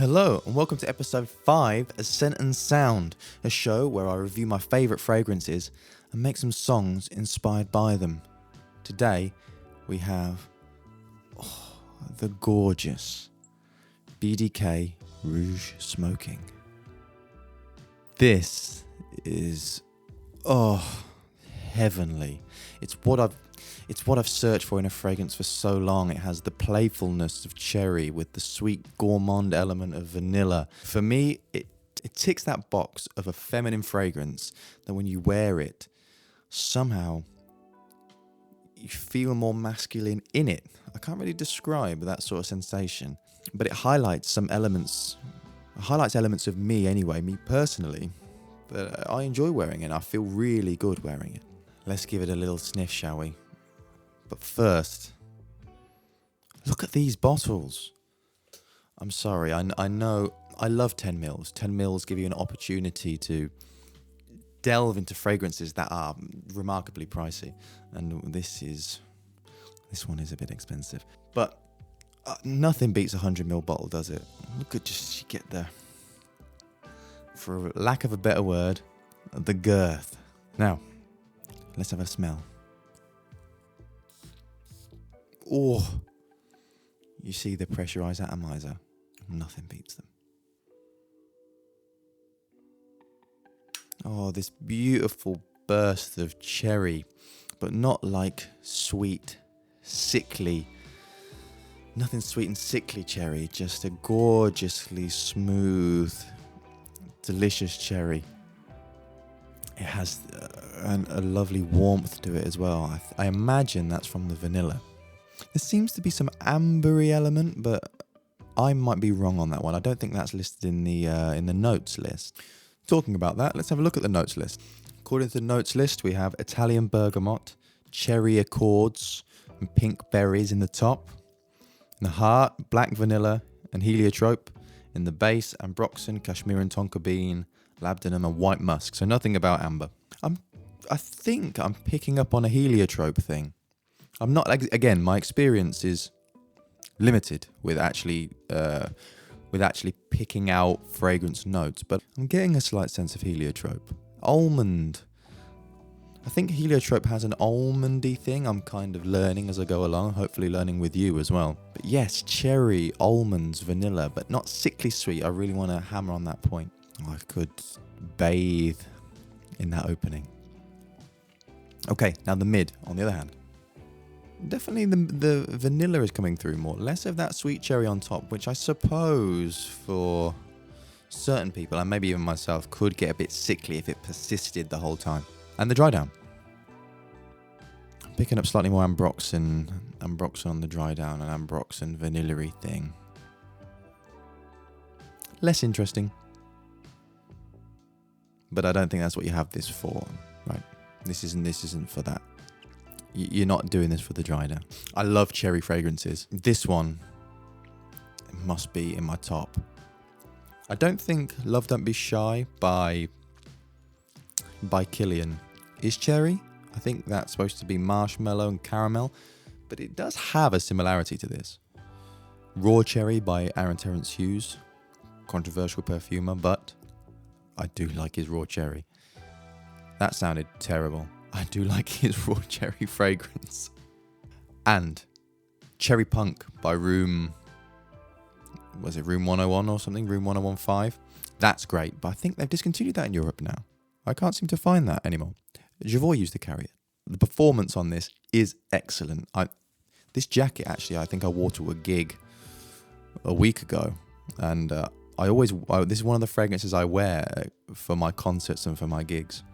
Hello and welcome to episode 5 of Scent and Sound, a show where I review my favourite fragrances and make some songs inspired by them. Today we have the gorgeous BDK Rouge Smoking. This is heavenly. It's what I've searched for in a fragrance for so long. It has the playfulness of cherry with the sweet gourmand element of vanilla. For me, it ticks that box of a feminine fragrance that when you wear it, somehow you feel more masculine in it. I can't really describe that sort of sensation, but it highlights elements of me anyway, me personally, that I enjoy wearing it. I feel really good wearing it. Let's give it a little sniff, shall we? But first, look at these bottles. I'm sorry, I know I love 10 mils. 10 mils give you an opportunity to delve into fragrances that are remarkably pricey. And this one is a bit expensive. But nothing beats a 100 ml bottle, does it? Look at you get the, for lack of a better word, the girth. Now, let's have a smell. Oh, you see the pressurized atomizer. Nothing beats them. Oh, this beautiful burst of cherry, but not like sweet, sickly. Nothing sweet and sickly cherry, just a gorgeously smooth, delicious cherry. It has a lovely warmth to it as well. I imagine that's from the vanilla. There seems to be some ambery element, but I might be wrong on that one. I don't think that's listed in the notes list. Talking about that, let's have a look at the notes list. According to the notes list, we have Italian bergamot, cherry accords, and pink berries in the top. In the heart, black vanilla and heliotrope. In the base, ambroxan, Kashmir and tonka bean, labdanum, and white musk. So nothing about amber. I think I'm picking up on a heliotrope thing. I'm not, again, my experience is limited with actually picking out fragrance notes, but I'm getting a slight sense of heliotrope. Almond. I think heliotrope has an almondy thing. I'm kind of learning as I go along, hopefully learning with you as well. But yes, cherry, almonds, vanilla, but not sickly sweet. I really want to hammer on that point. I could bathe in that opening. Okay, now the mid, on the other hand. Definitely the vanilla is coming through more. Less of that sweet cherry on top, which I suppose for certain people, and maybe even myself, could get a bit sickly if it persisted the whole time. And the dry down. I'm picking up slightly more ambroxan on the dry down, and ambroxan vanilla-y thing. Less interesting. But I don't think that's what you have this for, right? This isn't for that. You're not doing this for the dry down. I love cherry fragrances. This one must be in my top. I don't think Love Don't Be Shy by Kilian is cherry. I think that's supposed to be marshmallow and caramel, but it does have a similarity to this. Raw Cherry by Aaron Terence Hughes. Controversial perfumer, but I do like his raw cherry. That sounded terrible. I do like his raw cherry fragrance. And Cherry Punk by Room 101 or something? Room 1015? That's great, but I think they've discontinued that in Europe now. I can't seem to find that anymore. Javoy used to carry it. The performance on this is excellent. This jacket, actually, I think I wore to a gig a week ago. And this is one of the fragrances I wear for my concerts and for my gigs.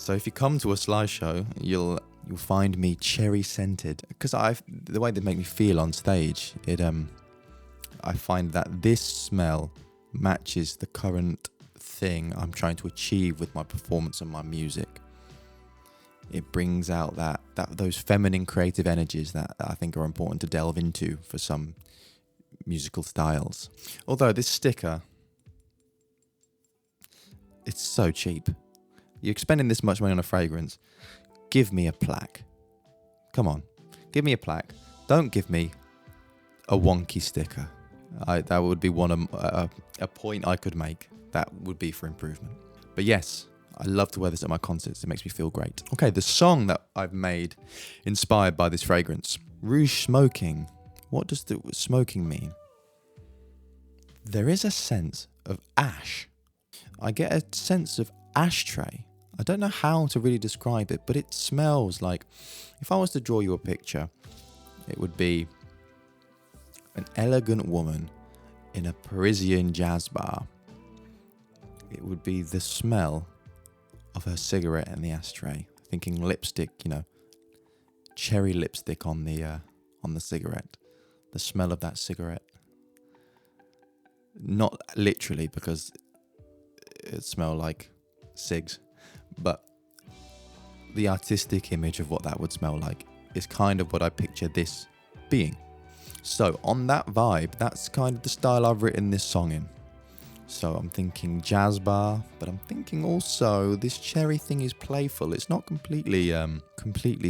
So if you come to a Sly show, you'll find me cherry scented, because the way they make me feel on stage, I find that this smell matches the current thing I'm trying to achieve with my performance and my music. It brings out those feminine creative energies that I think are important to delve into for some musical styles. Although this sticker, it's so cheap. You're spending this much money on a fragrance. Give me a plaque. Come on. Give me a plaque. Don't give me a wonky sticker. That would be a point I could make. That would be for improvement. But yes, I love to wear this at my concerts. It makes me feel great. Okay, the song that I've made inspired by this fragrance, Rouge Smoking. What does the smoking mean? There is a sense of ash. I get a sense of ashtray. I don't know how to really describe it, but it smells like, if I was to draw you a picture, it would be an elegant woman in a Parisian jazz bar. It would be the smell of her cigarette in the ashtray. Thinking lipstick, cherry lipstick on the cigarette. The smell of that cigarette. Not literally, because it smelled like cigs, but the artistic image of what that would smell like is kind of what I picture this being. So on that vibe, that's kind of the style I've written this song in. So I'm thinking jazz bar, but I'm thinking also this cherry thing is playful. It's not completely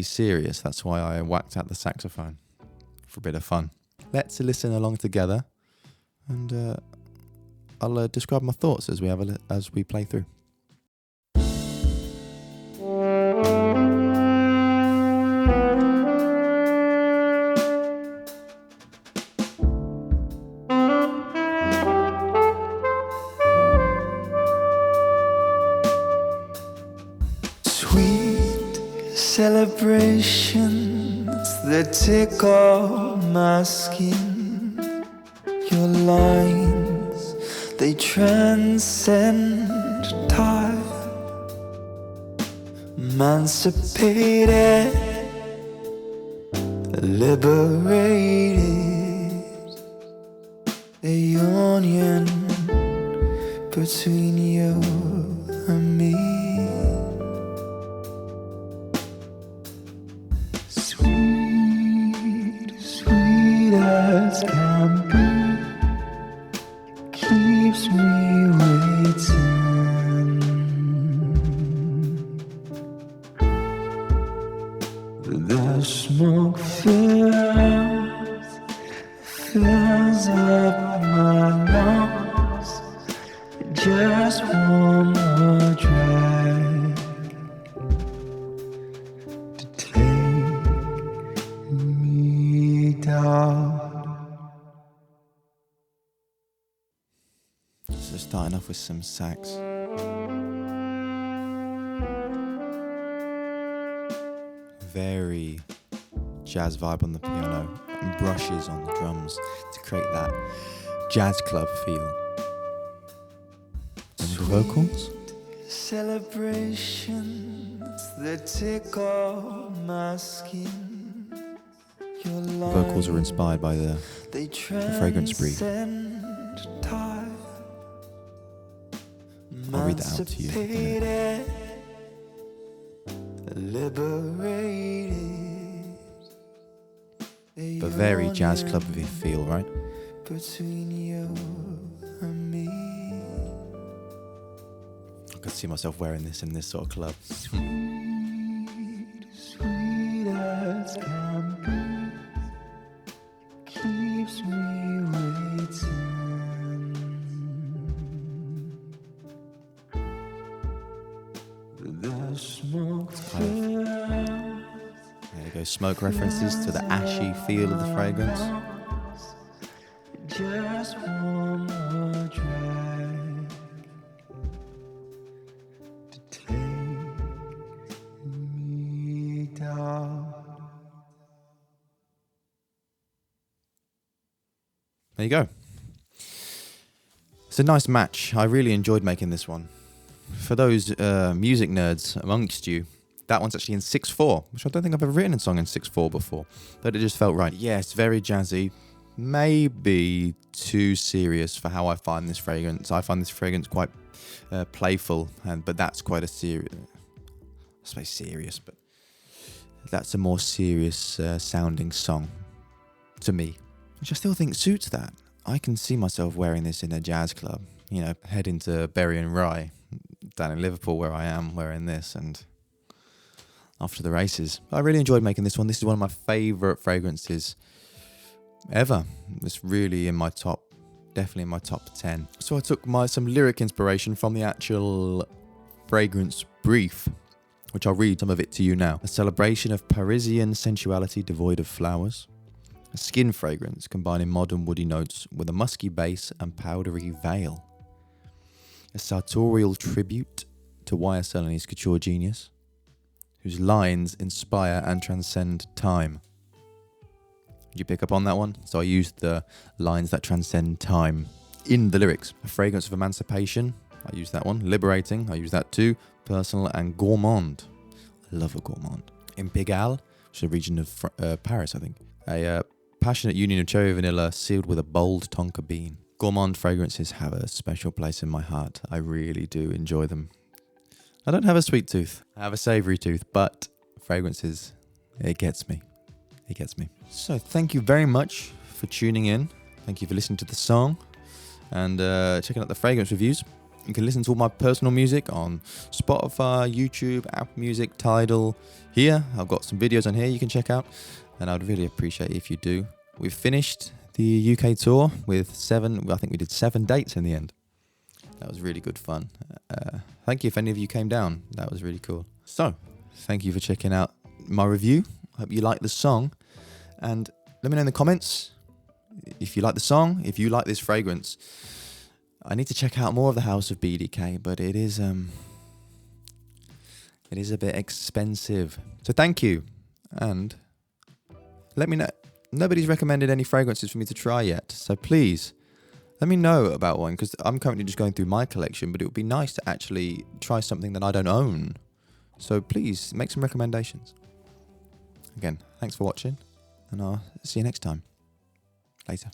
serious. That's why I whacked out the saxophone for a bit of fun. Let's listen along together, and I'll describe my thoughts as we play through. Celebrations that tickle my skin. Your lines, they transcend time. Emancipated, liberated. A union between you and me. Sweet as can be, keeps me waiting. The smoke fills up my lungs. Just one more drag to take me down. So starting off with some sax. Very jazz vibe on the piano and brushes on the drums to create that jazz club feel. And the vocals? Celebrations that tickle my skin. Your The vocals are inspired by the fragrance brief. time. I'll read that out to you in a minute. Liberated, But very jazz club feel, right? between you and me. I could see myself wearing this in this sort of club. Sweet as can be, keeps me waiting. The smoke There you go, smoke references to the ashy feel of the fragrance. just one more drag to take me down. There you go. It's a nice match. I really enjoyed making this one. For those music nerds amongst you, that one's actually in 6/4, which I don't think I've ever written a song in 6/4 before, but it just felt right. Yeah, it's very jazzy, maybe too serious for how I find this fragrance. I find this fragrance quite playful, but that's quite a serious, I suppose serious, but that's a more serious sounding song to me, which I still think suits that. I can see myself wearing this in a jazz club, heading to Berry and Rye down in Liverpool where I am, wearing this and after the races. I really enjoyed making this one. This is one of my favourite fragrances ever. It's really in my top definitely in my top 10. So I took some lyric inspiration from the actual fragrance brief, which I'll read some of it to you now. A celebration of Parisian sensuality devoid of flowers. A skin fragrance combining modern woody notes with a musky base and powdery veil. A sartorial tribute to YSL and his couture genius, whose lines inspire and transcend time. Did you pick up on that one? So I used the lines that transcend time in the lyrics. A fragrance of emancipation. I used that one. Liberating. I used that too. Personal and gourmand. I love a gourmand. In Pigalle, which is a region of Paris, I think. A passionate union of cherry vanilla sealed with a bold tonka bean. Gourmand fragrances have a special place in my heart. I really do enjoy them. I don't have a sweet tooth. I have a savoury tooth, but fragrances, it gets me. It gets me. So thank you very much for tuning in. Thank you for listening to the song and checking out the fragrance reviews. You can listen to all my personal music on Spotify, YouTube, Apple Music, Tidal. Here, I've got some videos on here you can check out, and I'd really appreciate it if you do. We've finished the UK tour with I think we did 7 dates in the end. That was really good fun. Thank you if any of you came down. That was really cool. So, thank you for checking out my review. Hope you like the song. And let me know in the comments if you like the song, if you like this fragrance. I need to check out more of the House of BDK, but it is a bit expensive. So thank you. And let me know. Nobody's recommended any fragrances for me to try yet. So please, let me know about one, because I'm currently just going through my collection, but it would be nice to actually try something that I don't own. So please, make some recommendations. Again, thanks for watching, and I'll see you next time. Later.